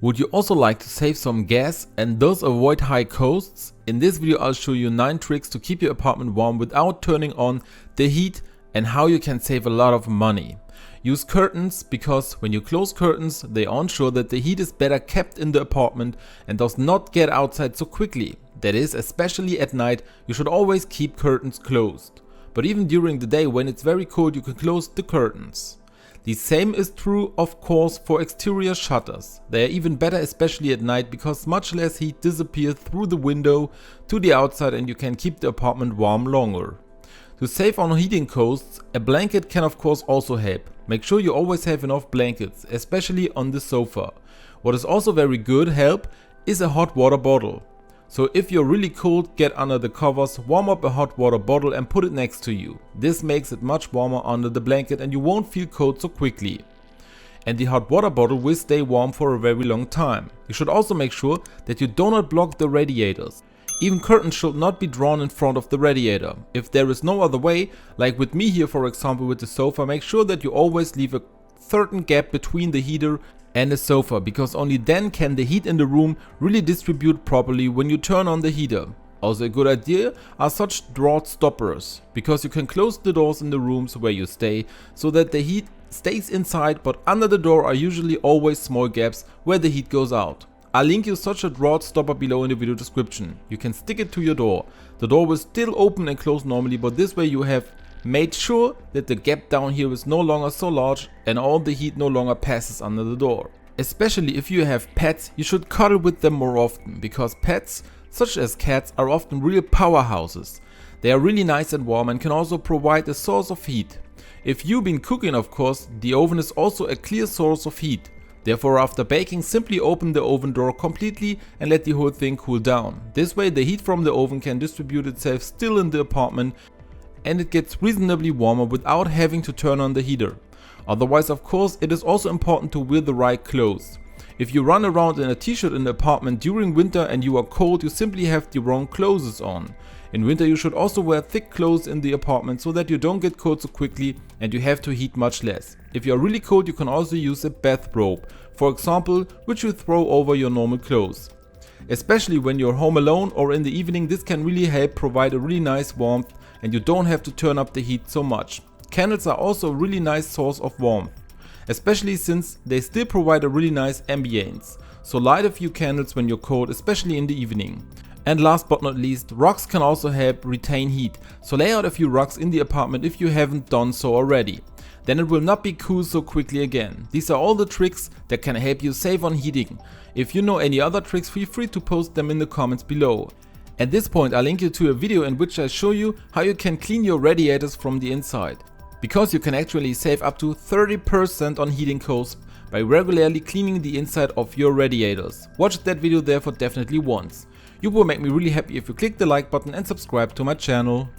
Would you also like to save some gas and thus avoid high costs? In this video I'll show you 9 tricks to keep your apartment warm without turning on the heat and how you can save a lot of money. Use curtains because when you close curtains they ensure that the heat is better kept in the apartment and does not get outside so quickly. That is, especially at night, you should always keep curtains closed. But even during the day when it's very cold you can close the curtains. The same is true of course for exterior shutters. They are even better especially at night because much less heat disappears through the window to the outside and you can keep the apartment warm longer. To save on heating costs, a blanket can of course also help. Make sure you always have enough blankets, especially on the sofa. What is also very good help is a hot water bottle. So if you're really cold, get under the covers, warm up a hot water bottle and put it next to you. This makes it much warmer under the blanket and you won't feel cold so quickly. And the hot water bottle will stay warm for a very long time. You should also make sure that you do not block the radiators. Even curtains should not be drawn in front of the radiator. If there is no other way, like with me here for example with the sofa, make sure that you always leave a certain gap between the heater and the sofa, because only then can the heat in the room really distribute properly when you turn on the heater. Also a good idea are such drought stoppers, because you can close the doors in the rooms where you stay so that the heat stays inside, but under the door are usually always small gaps where the heat goes out. I'll link you such a drought stopper below in the video description. You can stick it to your door. The door will still open and close normally, but this way you have made sure that the gap down here is no longer so large and all the heat no longer passes under the door. Especially if you have pets, you should cuddle with them more often, because pets, such as cats, are often real powerhouses. They are really nice and warm and can also provide a source of heat. If you've been cooking of course, the oven is also a clear source of heat. Therefore after baking simply open the oven door completely and let the whole thing cool down. This way the heat from the oven can distribute itself still in the apartment and it gets reasonably warmer without having to turn on the heater. Otherwise of course it is also important to wear the right clothes. If you run around in a t-shirt in the apartment during winter and you are cold, you simply have the wrong clothes on. In winter you should also wear thick clothes in the apartment so that you don't get cold so quickly and you have to heat much less. If you are really cold you can also use a bathrobe, for example, which you throw over your normal clothes. Especially when you're home alone or in the evening, this can really help provide a really nice warmth and you don't have to turn up the heat so much. Candles are also a really nice source of warmth, especially since they still provide a really nice ambience. So light a few candles when you're cold, especially in the evening. And last but not least, rugs can also help retain heat. So lay out a few rugs in the apartment if you haven't done so already. Then it will not be cool so quickly again. These are all the tricks that can help you save on heating. If you know any other tricks, feel free to post them in the comments below. At this point I'll link you to a video in which I show you how you can clean your radiators from the inside. Because you can actually save up to 30% on heating costs by regularly cleaning the inside of your radiators. Watch that video therefore definitely once. You will make me really happy if you click the like button and subscribe to my channel.